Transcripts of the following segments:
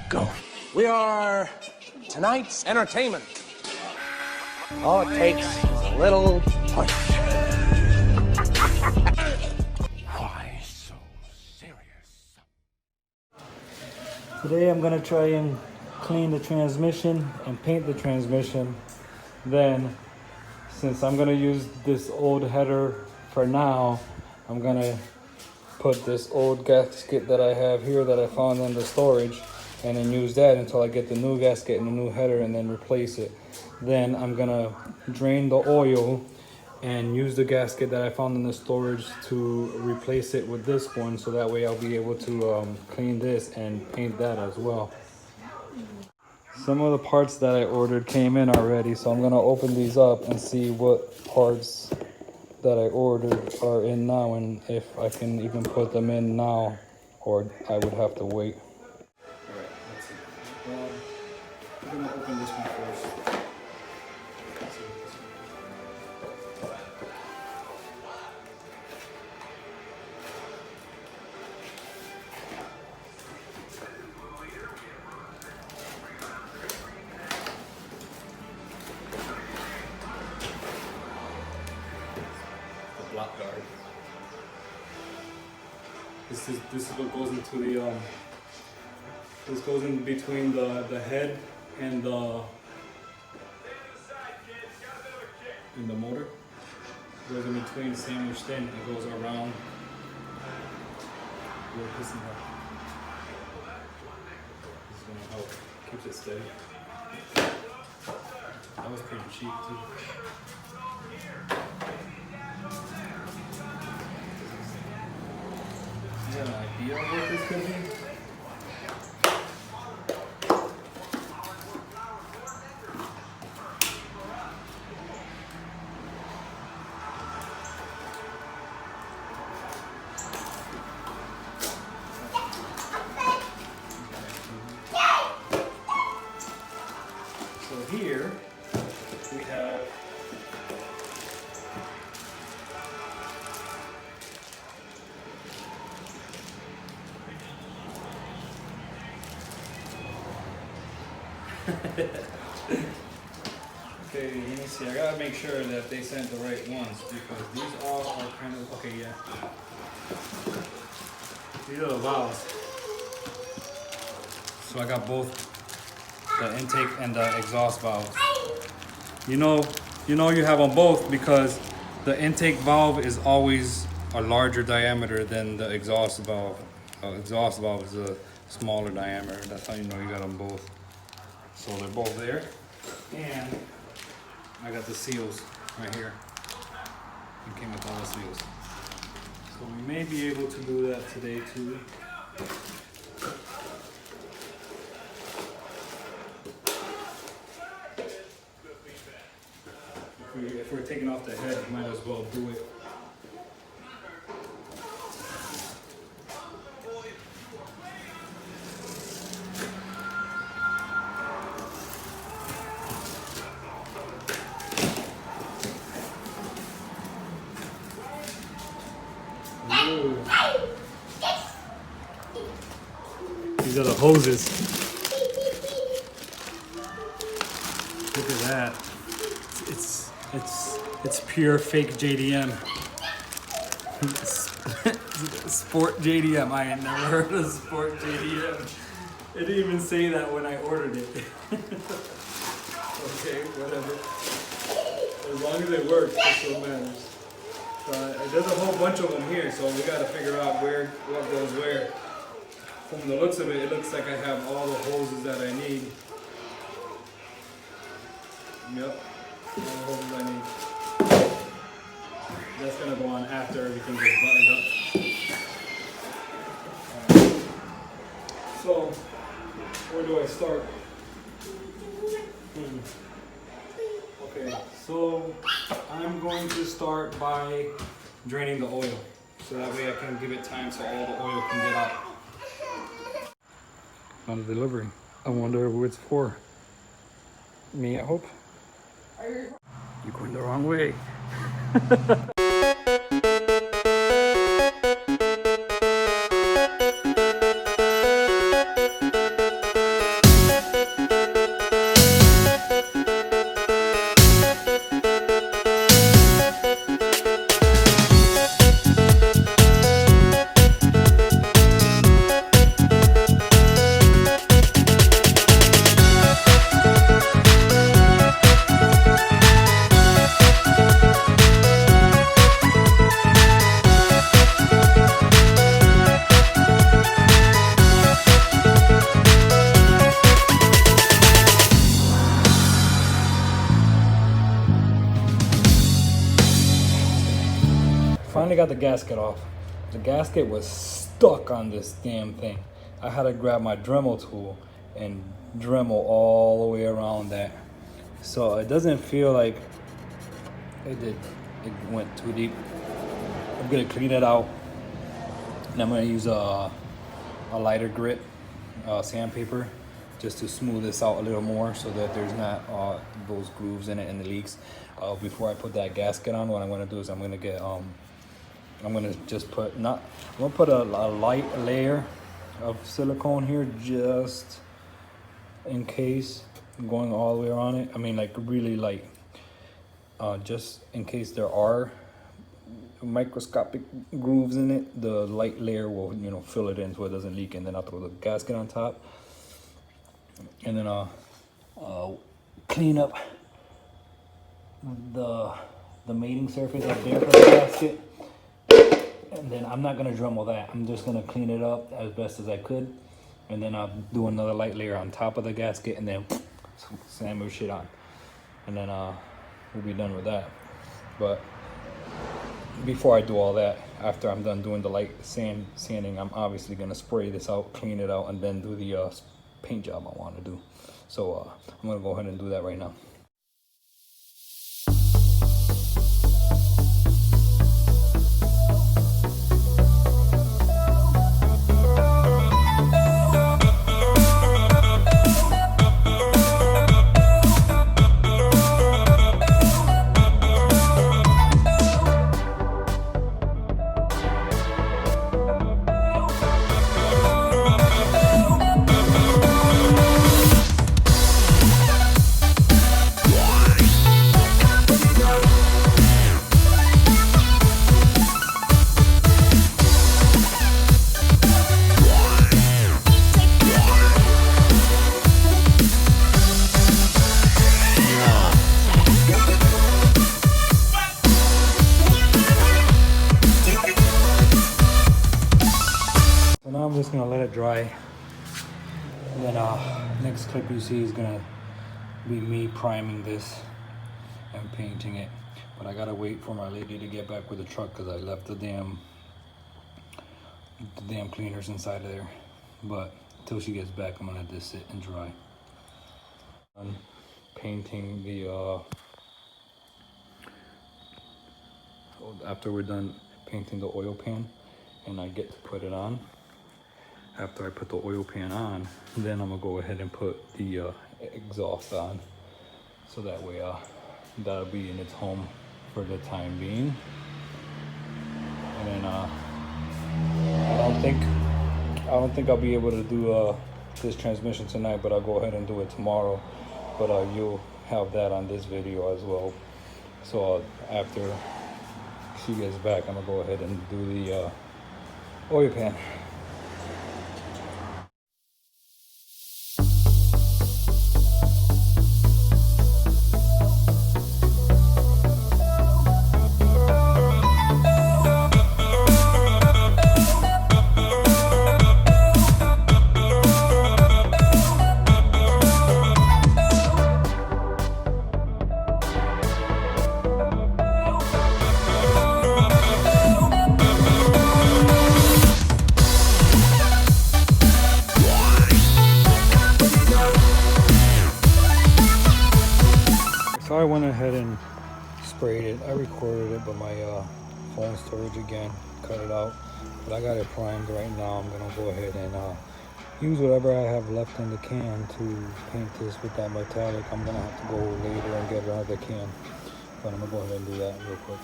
Go. We are tonight's entertainment. All it takes is a little push. Why so serious? Today I'm gonna try and clean the transmission and paint the transmission. Then, since I'm gonna use this old header for now, I'm gonna put this old gasket that I have here that I found in the storage and then use that until I get the new gasket and the new header and then replace it. Then I'm gonna drain the oil and use the gasket that I found in the storage to replace it with this one, so that way I'll be able to clean this and paint that as well. Some of the parts that I ordered came in already, so I'm gonna open these up and see what parts that I ordered are in now and if I can even put them in now or I would have to wait. Alright, let's see. I'm gonna open this one first. Block guard. This is what goes into the this goes in between the head and the motor. It goes in between, sandwiched in. It goes around where it pisses out. This is gonna help. Keeps it steady. That was pretty cheap too. You have an idea of what this could be? So here we have okay, let me see. I gotta make sure that they sent the right ones because these all are kind of okay. Yeah, these are the valves. So I got both the intake and the exhaust valves. You know you have them both because the intake valve is always a larger diameter than the exhaust valve. Exhaust valve is a smaller diameter. That's how you know you got them both. So they're both there, and I got the seals right here. It came with all the seals. So we may be able to do that today too. If we're taking off the head, we might as well do it. These are the hoses. Look at that. It's pure fake JDM. Sport JDM. I had never heard of Sport JDM. It didn't even say that when I ordered it. Okay, whatever. As long as it works, that's what matters. There's a whole bunch of them here, so we gotta figure out what goes where. From the looks of it, it looks like I have all the hoses that I need. Yep, all the hoses I need. That's gonna go on after everything gets buttoned up. Right. So, where do I start? Okay, so I'm going to start by draining the oil. So that way I can give it time so all the oil can get out. On the delivery. I wonder who it's for. Me, I hope. You're going the wrong way. got the gasket off. The gasket was stuck on this damn thing. I had to grab my Dremel tool and Dremel all the way around that. So it doesn't feel like it went too deep. I'm gonna clean it out, and I'm gonna use a lighter grit sandpaper just to smooth this out a little more so that there's not those grooves in it and the leaks. Before I put that gasket on, what I'm gonna do is I'm gonna get I'm gonna just put I'm gonna put a light layer of silicone here just in case. I'm going all the way around it. I mean, like really light, just in case there are microscopic grooves in it. The light layer will, you know, fill it in so it doesn't leak, and then I'll throw the gasket on top, and then I'll clean up the mating surface up there for the gasket. And then I'm not gonna Dremel that. I'm just gonna clean it up as best as I could, and then I'll do another light layer on top of the gasket, and then sand my shit on, and then we'll be done with that. But before I do all that, after I'm done doing the light sanding, I'm obviously gonna spray this out, clean it out, and then do the paint job I want to do. So I'm gonna go ahead and do that right now. I'm just gonna let it dry, and then next clip you see is gonna be me priming this and painting it. But I gotta wait for my lady to get back with the truck because I left the damn cleaners inside of there. But until she gets back, I'm gonna let this sit and dry. I'm painting the after we're done painting the oil pan, and I get to put it on. After I put the oil pan on, then I'm gonna go ahead and put the exhaust on, so that way that'll be in its home for the time being. And then I don't think I'll be able to do this transmission tonight, but I'll go ahead and do it tomorrow. But you'll have that on this video as well. So after she gets back, I'm gonna go ahead and do the oil pan. So I went ahead and sprayed it. I recorded it, but my phone storage again cut it out. But I got it primed right now. I'm gonna go ahead and use whatever I have left in the can to paint this with that metallic. I'm gonna have to go later and get another can, but I'm gonna go ahead and do that real quick.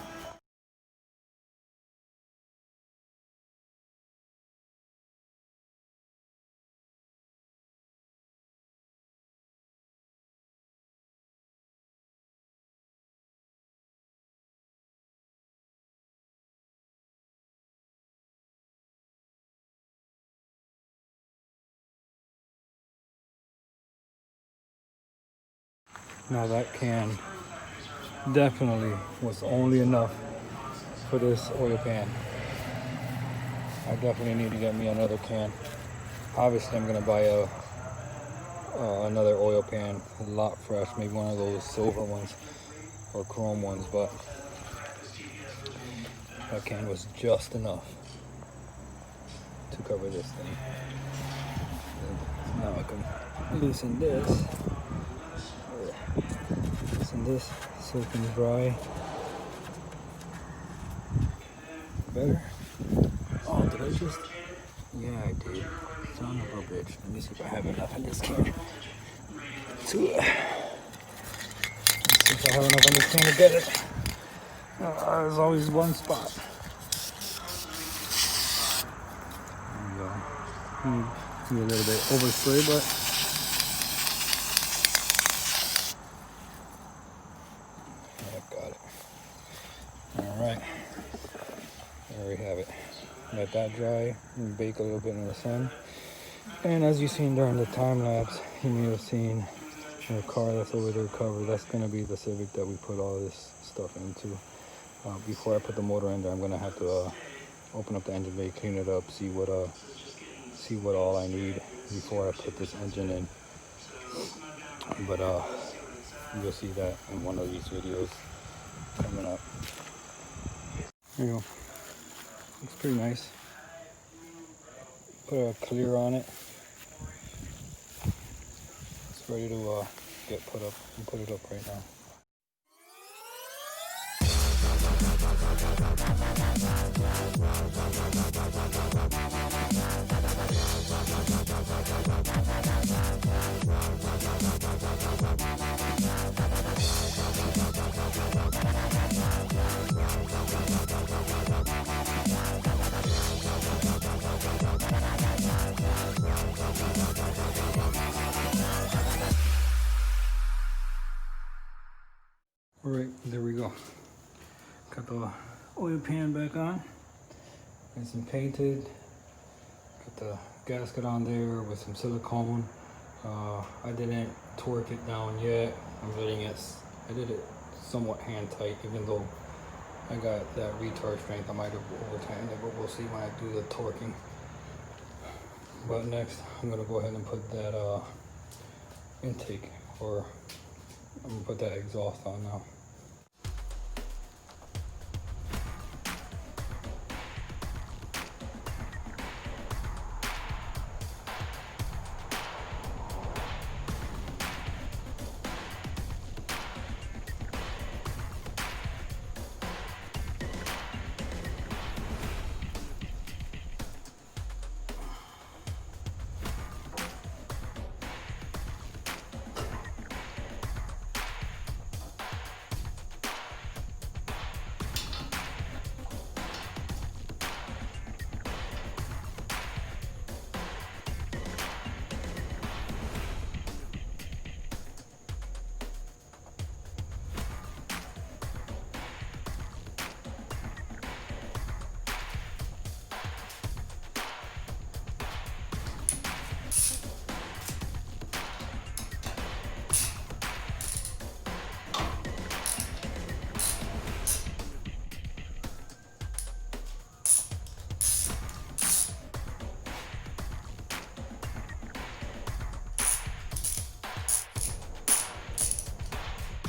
Now that can definitely was only enough for this oil pan. I definitely need to get me another can. Obviously I'm gonna buy another oil pan, a lot fresh, maybe one of those silver ones or chrome ones, but That can was just enough to cover this thing. And now I can loosen this. Loosen this so it can dry better. Oh, did I just? Yeah, I did. Son of a bitch. Let me see if I have enough in this can. Let's see if I have enough in this can to get it. There's always one spot. There we go. Be a little bit overspray, but I got it. All right. There we have it. Let that dry and bake a little bit in the sun. And as you've seen during the time lapse, you may have seen the car that's over there covered. That's going to be the Civic that we put all this stuff into. Before I put the motor in there, I'm going to have to open up the engine bay, clean it up, see what all I need before I put this engine in. But you'll see that in one of these videos coming up. There you go. Looks pretty nice. Put a clear on it. It's ready to get put up. And put it up right now. All right, there we go. Got the oil pan back on. Nice and painted. Got the gasket on there with some silicone. I didn't torque it down yet. I'm letting it. I did it somewhat hand tight, even though I got that retard strength. I might have over-tightened it, but we'll see when I do the torquing. But next, I'm gonna go ahead and put that intake, or I'm gonna put that exhaust on now.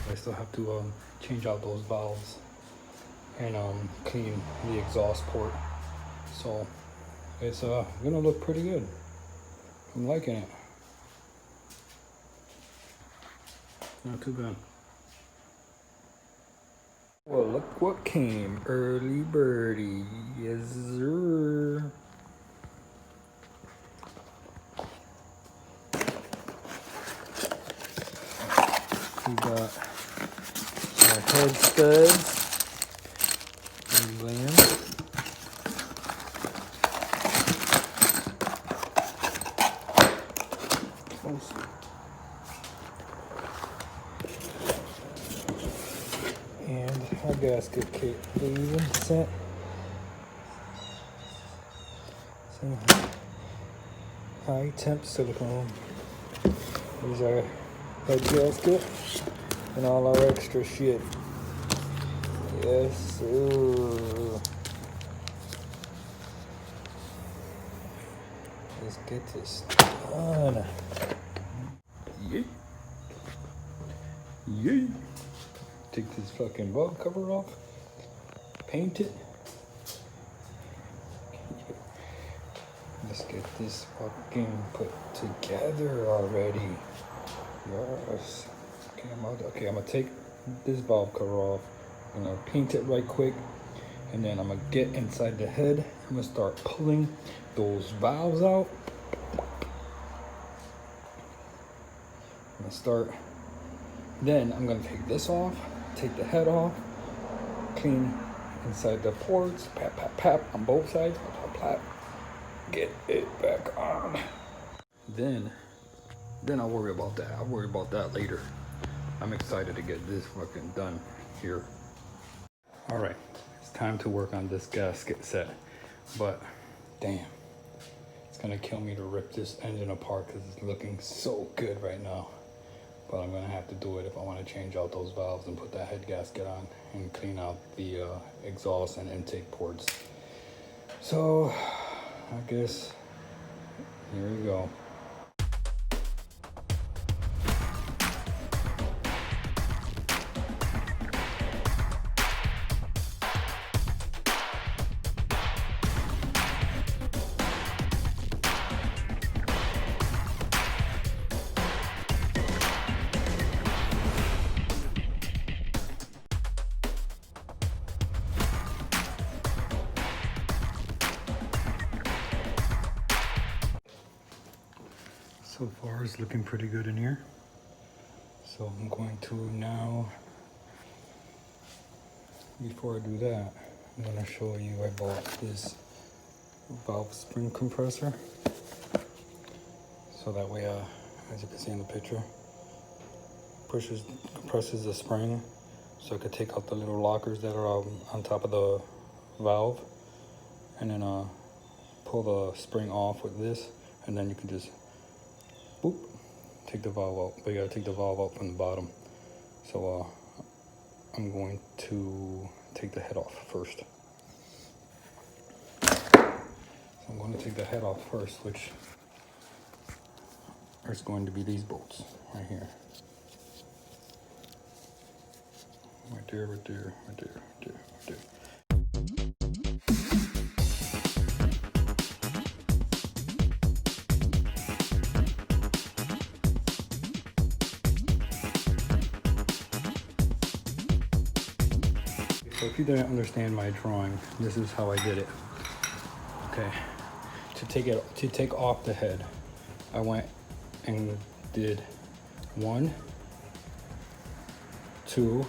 I still have to change out those valves and clean the exhaust port. So it's gonna look pretty good. I'm liking it. Not too bad. Well, look what came. Early birdie. Yes, sir. We got our head studs and lamb. And our gasket kit. They even sent some high temp silicone. These are head gasket and all our extra shit. Yes, sir. Let's get this done. Yay. Yay. Take this fucking bug cover off, paint it, this fucking put together already. Yes. Okay, I'm gonna take this valve cover off. I'm gonna paint it right quick, and then I'm gonna get inside the head. I'm gonna start pulling those valves out. Then I'm gonna take this off, take the head off, clean inside the ports, pat on both sides, get it back on. Then I'll worry about that. I'll worry about that later. I'm excited to get this fucking done here. All right, it's time to work on this gasket set, but damn, it's gonna kill me to rip this engine apart because it's looking so good right now. But I'm gonna have to do it if I want to change out those valves and put that head gasket on and clean out the exhaust and intake ports. So I guess here we go. So far it's looking pretty good in here. So I'm going to now, before I do that, I'm going to show you I bought this valve spring compressor. So that way, as you can see in the picture, compresses the spring so I could take out the little lockers that are on top of the valve, and then pull the spring off with this, and then you can just boop, take the valve out. But you gotta take the valve out from the bottom. So I'm going to take the head off first. So I'm going to take the head off first, which is going to be these bolts right here. Right there, right there, right there, right there, right there. So if you didn't understand my drawing, this is how I did it. Okay, to take off the head, I went and did 1, 2,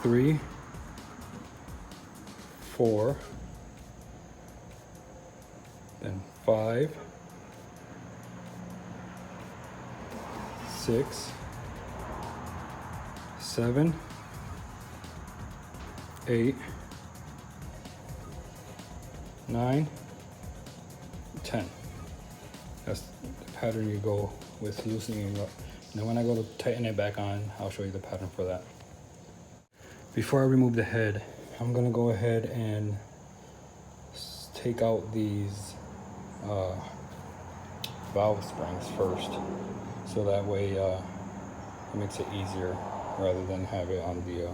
3, 4, then 5, 6, 7, 8, 9, 10. That's the pattern you go with loosening it up. And then when I go to tighten it back on, I'll show you the pattern for that. Before I remove the head, I'm gonna go ahead and take out these valve springs first. So that way it makes it easier rather than have it on the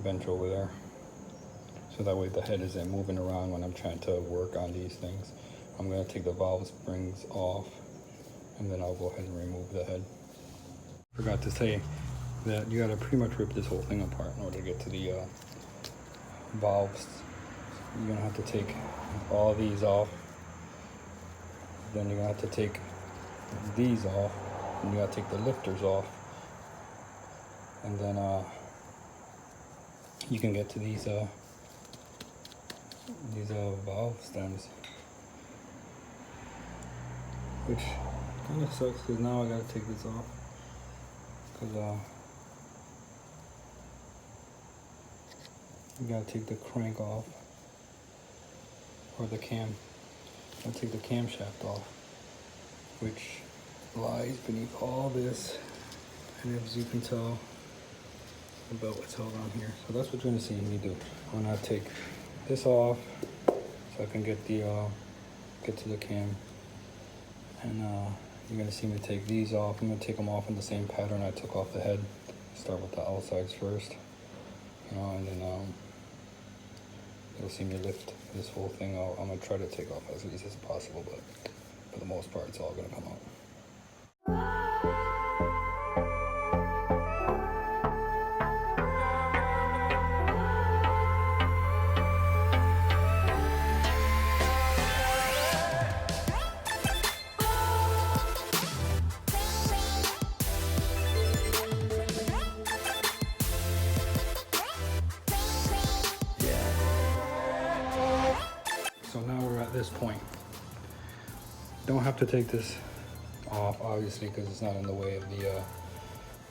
bench over there. So that way the head isn't moving around when I'm trying to work on these things. I'm going to take the valve springs off, and then I'll go ahead and remove the head. Forgot to say that you got to pretty much rip this whole thing apart in order to get to the valves. You're going to have to take all these off. Then you're going to have to take these off, and you got to take the lifters off. And then you can get to these valve stems, which kind of sucks because now I gotta take this off because you gotta take the crank off, or the cam. I take the camshaft off, which lies beneath all this, and as you can tell, the belt is held on here. So that's what you're gonna see me do. I'm gonna take this off so I can get the get to the cam, and you're gonna see me take these off. I'm gonna take them off in the same pattern I took off the head. Start with the outsides first, you know, and then you'll see me lift this whole thing out. I'm gonna try to take off as easy as possible, but for the most part, it's all gonna come out. So now we're at this point. Don't have to take this off, obviously, because it's not in the way of the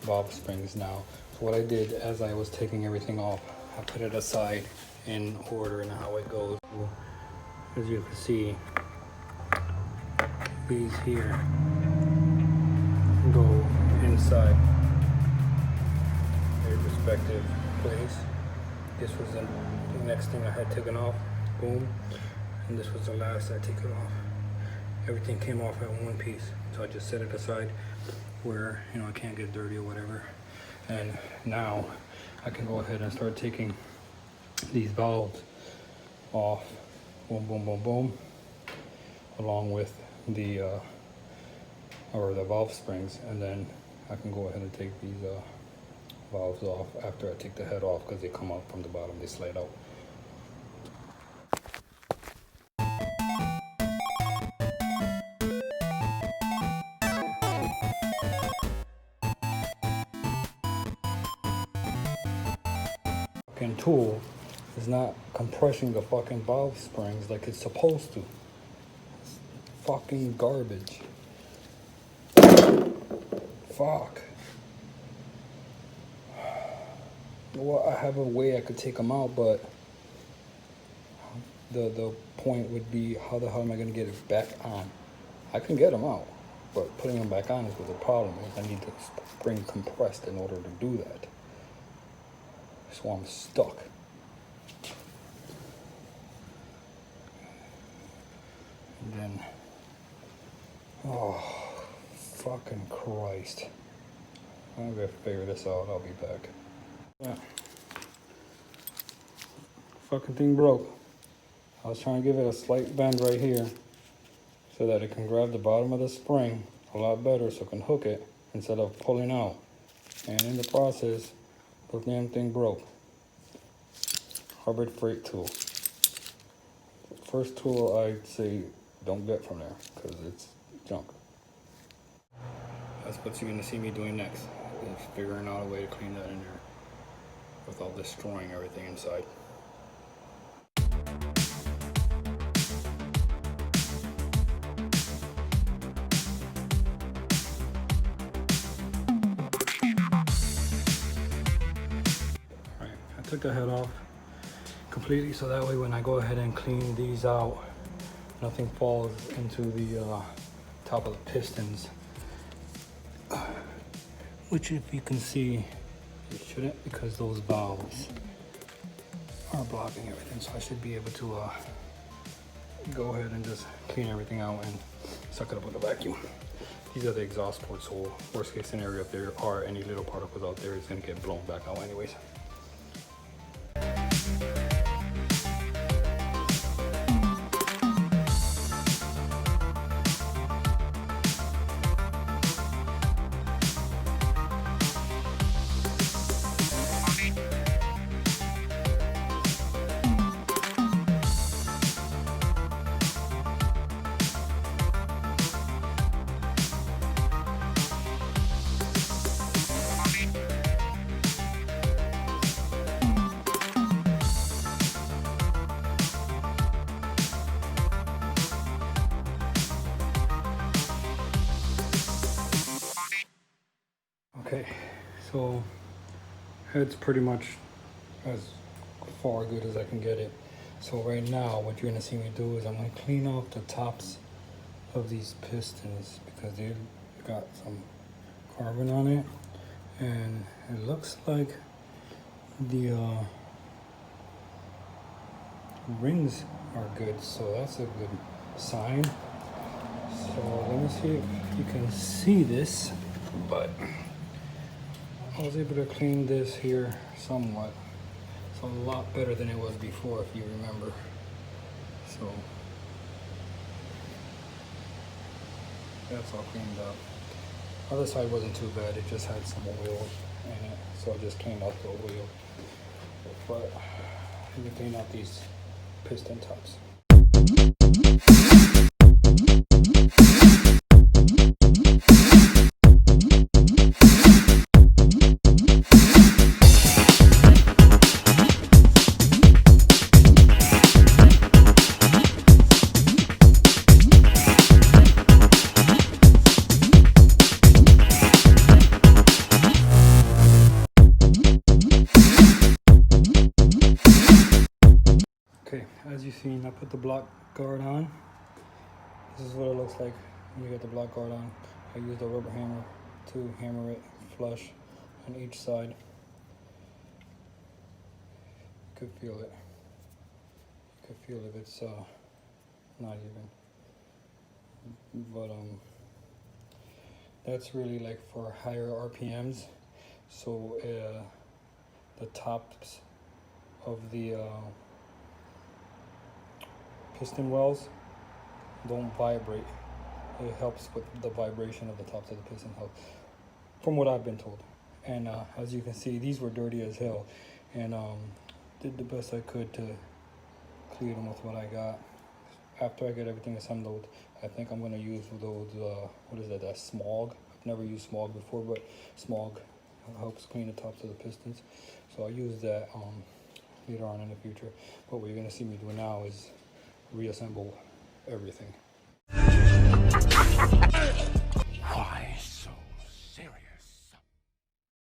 valve springs now. So what I did as I was taking everything off, I put it aside in order and how it goes. As you can see, these here go inside their respective place. This was the next thing I had taken off. Boom. And this was the last I took it off. Everything came off at one piece. So I just set it aside where, you know, I can't get dirty or whatever. And now I can go ahead and start taking these valves off. Boom, boom, boom, boom. Along with the valve springs. And then I can go ahead and take these valves off after I take the head off, because they come out from the bottom, they slide out. Fucking tool is not compressing the fucking valve springs like it's supposed to. It's fucking garbage. Fuck. Well, I have a way I could take them out, but the point would be, how the hell am I gonna get it back on? I can get them out, but putting them back on is what the problem is. I need the spring compressed in order to do that. So I'm stuck. And then, oh, fucking Christ. I'm gonna figure this out, I'll be back. Yeah. Fucking thing broke. I was trying to give it a slight bend right here so that it can grab the bottom of the spring a lot better, so it can hook it instead of pulling out. And in the process, the damn thing broke. Harbor Freight tool. First tool I'd say don't get from there, because it's junk. That's what you're gonna see me doing next, is figuring out a way to clean that in there without destroying everything inside. Alright, I took the head off completely, so that way when I go ahead and clean these out, nothing falls into the top of the pistons, which, if you can see, it shouldn't, because those valves are blocking everything. So I should be able to go ahead and just clean everything out and suck it up with a vacuum. These are the exhaust ports, so worst case scenario, if there are any little particles out there, it's gonna get blown back out anyways. Okay, so head's pretty much as far good as I can get it. So right now, what you're gonna see me do is I'm gonna clean off the tops of these pistons, because they've got some carbon on it, and it looks like the rings are good, so that's a good sign. So let me see if you can see this, but I was able to clean this here somewhat. a lot better than it was before, if you remember. So that's all cleaned up. Other side wasn't too bad, it just had some oil in it, so I just cleaned out the oil. But you can clean out these piston tops. Okay, as you've seen, I put the block guard on. This is what it looks like when you get the block guard on. I used a rubber hammer to hammer it flush on each side. You could feel it. You could feel if it's not even. But that's really like for higher RPMs. So the tops of the piston wells don't vibrate. It helps with the vibration of the tops of the piston head, from what I've been told. And as you can see, these were dirty as hell, and did the best I could to clean them with what I got. After I get everything assembled, I think I'm going to use those, what is that smog? I've never used smog before, but smog helps clean the tops of the pistons. So I'll use that later on in the future. But what you're going to see me do now is reassemble everything. Why so serious?